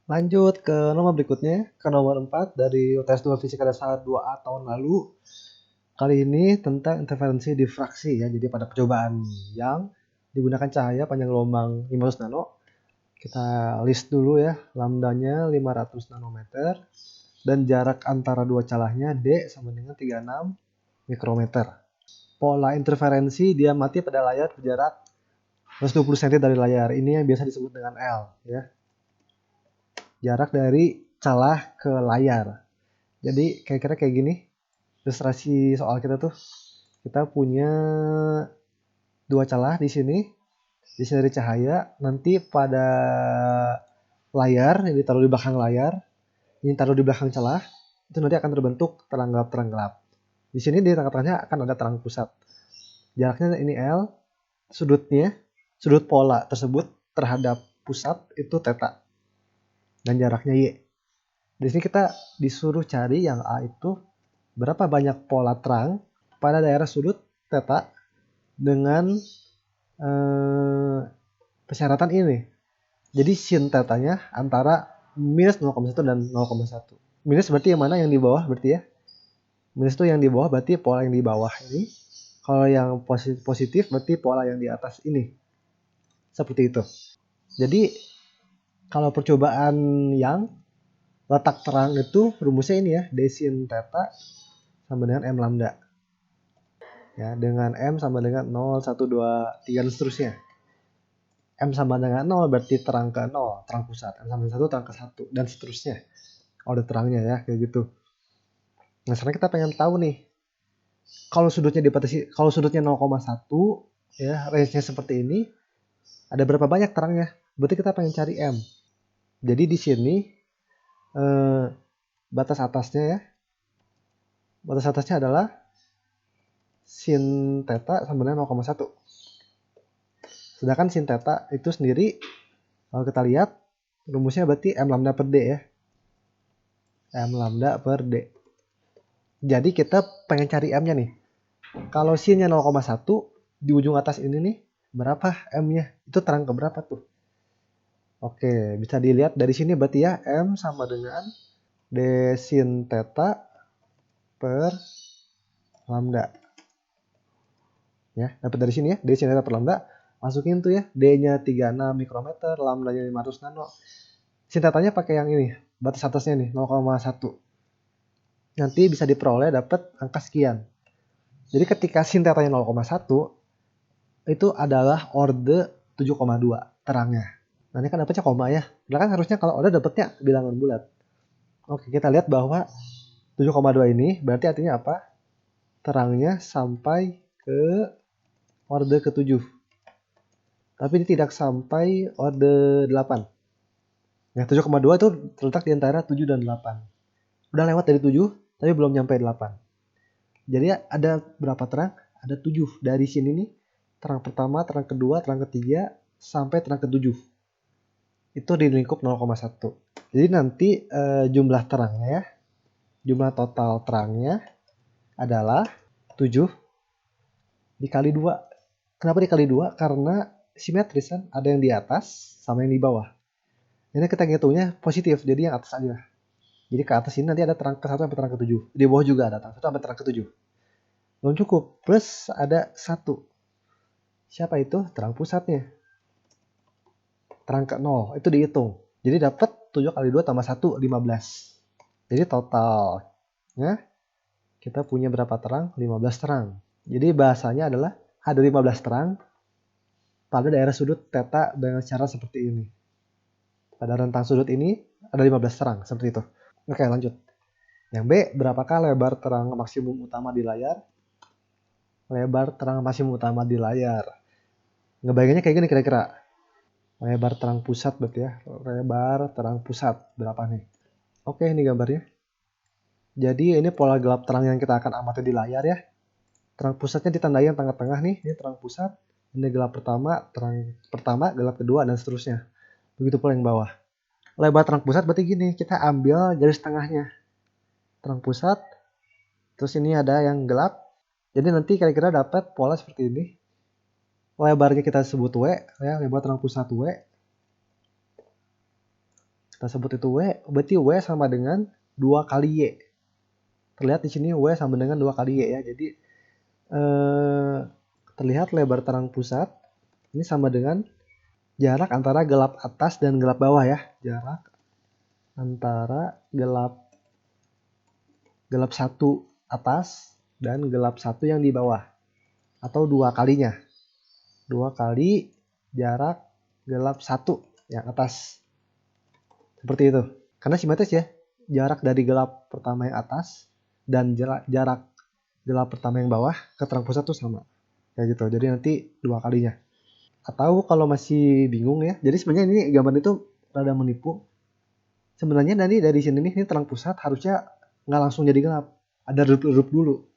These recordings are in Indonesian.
Lanjut ke nomor berikutnya, ke nomor 4 dari UTS 2 Fisika Dasar 2A tahun lalu. Kali ini tentang interferensi difraksi ya. Jadi pada percobaan yang digunakan cahaya panjang gelombang 500 nano. Kita list dulu ya, lambdanya 500 nanometer dan jarak antara dua celahnya D sama dengan 36 mikrometer. Pola interferensi dia mati pada layar berjarak 120 cm dari layar. Ini yang biasa disebut dengan L ya. Jarak dari celah ke layar. Jadi kira-kira kayak gini ilustrasi soal kita tuh. Kita punya dua celah di sini dari cahaya. Nanti pada layar yang ditaruh di belakang layar, ini taruh di belakang celah, itu nanti akan terbentuk terang gelap. Di sini di tengah-tengahnya akan ada terang pusat. Jaraknya ini L, sudut pola tersebut terhadap pusat itu theta. Dan jaraknya Y. Di sini kita disuruh cari yang A itu berapa banyak pola terang pada daerah sudut theta dengan persyaratan ini. Jadi sin tetanya antara minus 0,1 dan 0,1. Minus berarti yang mana? Yang di bawah berarti ya. Minus itu yang di bawah berarti pola yang di bawah ini. Kalau yang positif berarti pola yang di atas ini. Seperti itu. Jadi kalau percobaan yang letak terang itu rumusnya ini ya. D sin theta sama dengan M lambda. Ya, dengan M sama dengan 0, 1, 2, 3 dan seterusnya. M sama dengan 0 berarti terang ke 0, terang pusat. M sama dengan 1 terang ke 1 dan seterusnya. Order terangnya ya, kayak gitu. Nah, sekarang kita pengen tahu nih. Kalau sudutnya dibatasi, kalau sudutnya 0,1 ya, range-nya seperti ini, ada berapa banyak terangnya? Berarti kita pengen cari M. Jadi di sini batas atasnya ya. Batas atasnya adalah sin theta sama dengan 0,1. Sedangkan sin theta itu sendiri kalau kita lihat rumusnya berarti M lambda per D ya. M lambda per D. Jadi kita pengen cari M-nya nih. Kalau sin-nya 0,1 di ujung atas ini nih, berapa M-nya? Itu terang ke berapa tuh? Oke, bisa dilihat dari sini berarti ya M sama dengan D sin theta per lambda. Ya, dapat dari sini ya, D sin theta per lambda. Masukin tuh ya, D-nya 36 mikrometer, lambdanya 500 nano. Sin theta-nya pakai yang ini, batas atasnya nih 0,1. Nanti bisa diperoleh dapat angka sekian. Jadi ketika sin theta-nya 0,1 itu adalah orde 7,2 terangnya. Nah, ini kan dapatnya koma ya. Nah, kan harusnya kalau orde dapatnya bilangan bulat. Oke, kita lihat bahwa 7,2 ini berarti artinya apa? Terangnya sampai ke orde ke-7. Tapi ini tidak sampai orde 8. Nah, 7,2 itu terletak di antara 7 dan 8. Udah lewat dari 7, tapi belum nyampe 8. Jadi ada berapa terang? Ada 7. Dari sini nih, terang pertama, terang kedua, terang ketiga, sampai terang ke-7. Itu di lingkup 0,1. Jadi nanti jumlah terangnya ya, jumlah total terangnya adalah 7 dikali 2. Kenapa dikali 2? Karena simetris kan, ada yang di atas sama yang di bawah. Ini kita ngitungnya positif, jadi yang atas aja. Jadi ke atas ini nanti ada terang ke-1 sampai terang ke-7. Di bawah juga ada terang ke-1 sampai terang ke-7. Belum cukup, plus ada 1. Siapa itu? Terang pusatnya. Terang ke-0, itu dihitung. Jadi dapat 7 kali 2 tambah 1, 15. Jadi totalnya kita punya berapa terang? 15 terang. Jadi bahasanya adalah ada 15 terang pada daerah sudut theta dengan cara seperti ini. Pada rentang sudut ini ada 15 terang, seperti itu. Oke, lanjut. Yang B, berapakah lebar terang maksimum utama di layar? Lebar terang maksimum utama di layar. Ngebayanginnya kayak gini kira-kira. Lebar terang pusat berarti ya. Lebar terang pusat berapa nih? Oke, ini gambarnya. Jadi ini pola gelap terang yang kita akan amati di layar ya. Terang pusatnya ditandai yang tengah-tengah nih. Ini terang pusat. Ini gelap pertama, terang pertama, gelap kedua, dan seterusnya. Begitu pula yang bawah. Lebar terang pusat berarti gini. Kita ambil garis tengahnya. Terang pusat. Terus ini ada yang gelap. Jadi nanti kira-kira dapat pola seperti ini. Lebarnya kita sebut W. Ya, lebar terang pusat W. Kita sebut itu W, berarti W sama dengan 2 kali Y. Terlihat di sini W sama dengan 2 kali Y ya. Jadi terlihat lebar terang pusat ini sama dengan jarak antara gelap atas dan gelap bawah ya. Jarak antara gelap satu atas dan gelap satu yang di bawah. Atau 2 kalinya. 2 kali jarak gelap satu yang atas. Seperti itu. Karena simetris ya. Jarak dari gelap pertama yang atas dan jarak gelap pertama yang bawah ke terang pusat tuh sama. Kayak gitu. Jadi nanti 2 kalinya. Atau kalau masih bingung ya. Jadi sebenarnya ini gambar itu rada menipu. Sebenarnya dari sini nih, ini terang pusat harusnya nggak langsung jadi gelap. Ada redup dulu.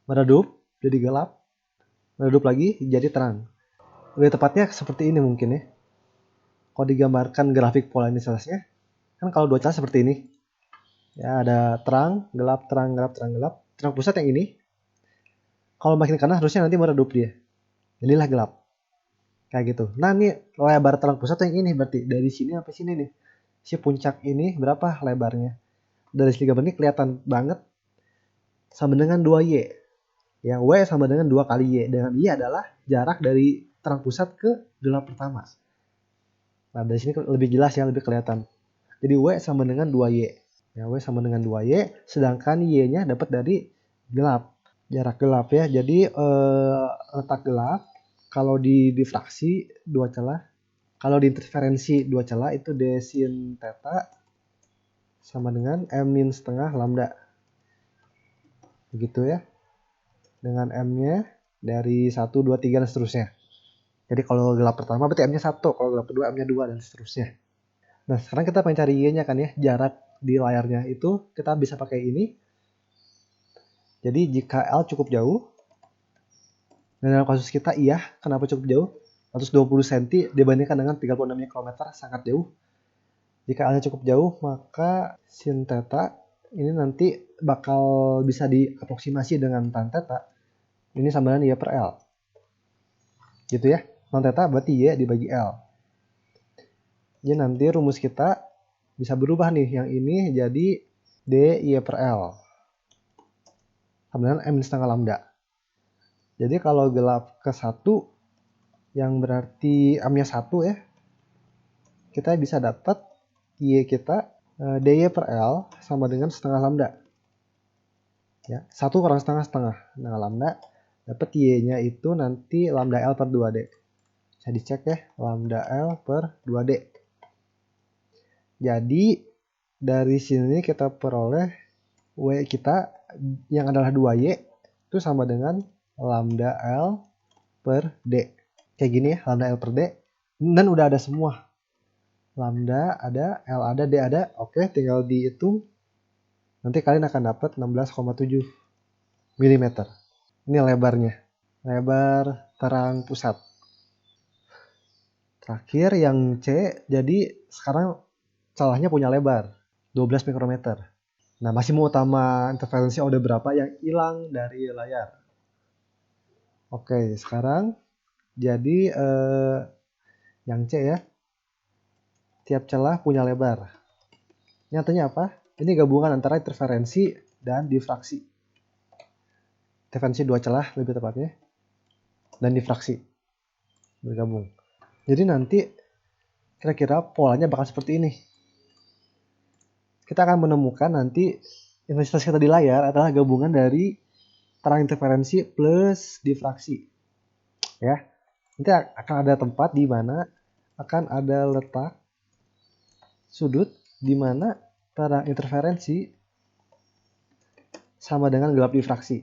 Meredup jadi gelap. Meredup lagi jadi terang. Lebih tepatnya seperti ini mungkin ya. Kalau digambarkan grafik polaritasnya, kan kalau dua celah seperti ini. Ya, ada terang, gelap, terang, gelap, terang, gelap. Terang pusat yang ini. Kalau makin kanan harusnya nanti meredup dia. Jadilah gelap. Kayak gitu. Nah, ini lebar terang pusat yang ini berarti dari sini sampai sini nih. Si puncak ini berapa lebarnya? Dari segi gambar ini kelihatan banget sama dengan 2Y. Yang W sama dengan 2 kali Y. Dengan Y adalah jarak dari terang pusat ke gelap pertama. Nah, dari sini lebih jelas ya, lebih kelihatan. Jadi W sama dengan 2Y. Ya, W sama dengan 2Y, sedangkan Y-nya dapat dari gelap. Jarak gelap ya. Jadi letak gelap kalau di difraksi 2 celah, kalau di interferensi 2 celah itu D sin theta sama dengan M min setengah lambda. Begitu ya. Dengan M-nya dari 1, 2, 3 dan seterusnya. Jadi kalau gelap pertama berarti M-nya 1, kalau gelap kedua M-nya 2 dan seterusnya. Nah, sekarang kita pengen cari Y-nya kan ya, jarak di layarnya itu kita bisa pakai ini. Jadi jika L cukup jauh, dan dalam kasus kita iya, kenapa cukup jauh? 120 cm dibandingkan dengan 36 mikrometer sangat jauh. Jika L-nya cukup jauh, maka sin theta ini nanti bakal bisa diaproksimasi dengan tan theta. Ini sama dengan Y per L. Gitu ya. Tan theta berarti Y dibagi L. Jadi nanti rumus kita bisa berubah nih. Yang ini jadi D Y per L. Sama dengan M setengah lambda. Jadi kalau gelap ke 1, yang berarti M-nya 1 ya. Kita bisa dapat Y kita DY per L sama dengan setengah lambda. Ya, 1 kurang setengah lambda. Dapat Y-nya itu nanti lambda L per 2D. Bisa dicek ya, lambda L per 2D. Jadi dari sini kita peroleh W kita yang adalah 2Y itu sama dengan lambda L per D. Kayak gini ya, lambda L per D. Dan udah ada semua. Lambda ada, L ada, D ada. Oke, tinggal dihitung. Nanti kalian akan dapat 16,7 mm. Ini lebarnya. Lebar terang pusat. Terakhir yang C, jadi sekarang celahnya punya lebar 12 mikrometer. Nah, masih mau utama interferensi order berapa yang hilang dari layar. Oke, sekarang jadi yang C ya. Tiap celah punya lebar. Nyatanya apa? Ini gabungan antara interferensi dan difraksi. Interferensi 2 celah lebih tepatnya. Dan difraksi. Bergabung. Jadi nanti kira-kira polanya bakal seperti ini. Kita akan menemukan nanti intensitas kita di layar adalah gabungan dari terang interferensi plus difraksi. Ya. Nanti akan ada tempat di mana akan ada letak sudut di mana terang interferensi sama dengan gelap difraksi.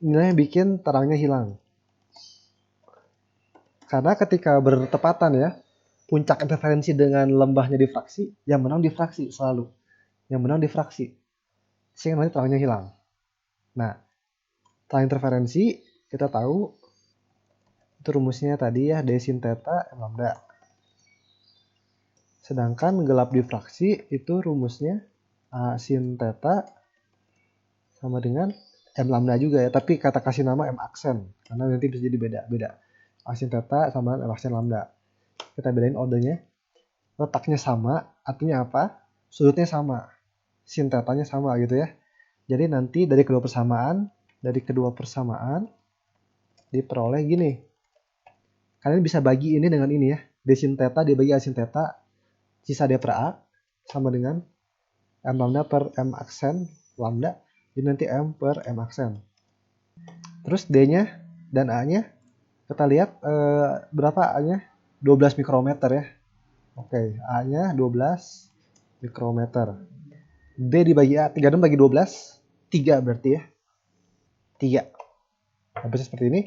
Inilah yang bikin terangnya hilang. Karena ketika bertepatan ya, puncak interferensi dengan lembahnya difraksi, yang menang difraksi selalu. Yang menang difraksi. Sehingga nanti terangnya hilang. Nah, terang interferensi kita tahu itu rumusnya tadi ya, D sin theta M lambda. Sedangkan gelap difraksi itu rumusnya A sin theta sama dengan M lambda juga ya, tapi kata kasih nama M aksen karena nanti bisa jadi beda-beda. A sin theta sama dengan M aksen lambda. Kita bedain ordernya. Letaknya sama Artinya apa? Sudutnya sama, sin tetanya sama gitu ya. Jadi nanti dari kedua persamaan diperoleh gini. Kalian bisa bagi ini dengan ini ya. D sin theta dibagi A sin theta, sisa D per A sama dengan M lambda per M aksen lambda. Jadi nanti M per M aksen. Terus D-nya dan A-nya kita lihat berapa A-nya? 12 mikrometer ya. Oke, A-nya 12 mikrometer. D dibagi A, 36 bagi 12, 3 berarti ya. 3. Habisnya seperti ini.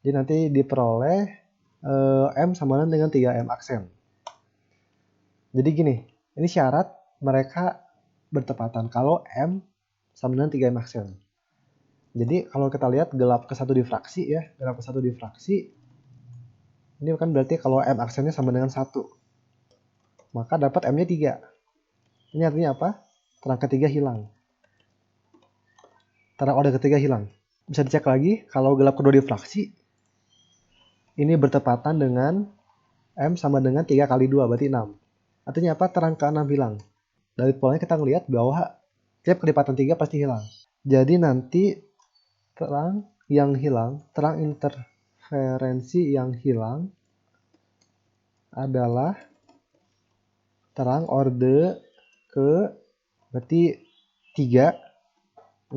Jadi nanti diperoleh M sama dengan 3M aksen. Jadi gini, ini syarat mereka bertepatan kalau M sama dengan 3M aksen. Jadi kalau kita lihat gelap ke 1 difraksi ya, gelap ke 1 difraksi, ini kan berarti kalau M aksennya sama dengan 1. Maka dapat M-nya 3. Ini artinya apa? Terang ketiga hilang. Terang order ketiga hilang. Bisa dicek lagi, kalau gelap kedua difraksi, ini bertepatan dengan M sama dengan 3 kali 2, berarti 6. Artinya apa? Terang ke-6 hilang. Dari polanya kita ngelihat bahwa tiap kelipatan 3 pasti hilang. Jadi nanti terang yang hilang, terang interferensi yang hilang adalah terang orde ke berarti 3,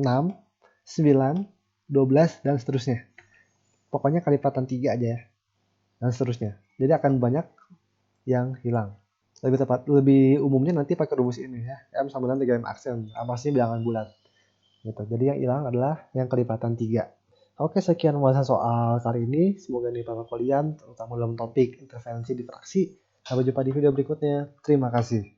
6, 9, 12, dan seterusnya. Pokoknya kelipatan 3 aja ya. Dan seterusnya. Jadi akan banyak yang hilang. Lebih umumnya nanti pakai rumus ini ya. M sama dengan 3M aksen. Pasti bilangan bulat. Gitu. Jadi yang hilang adalah yang kelipatan 3. Oke, sekian pembahasan soal kali ini. Semoga ini bermanfaat kalian, terutama dalam topik interferensi difraksi. Sampai jumpa di video berikutnya. Terima kasih.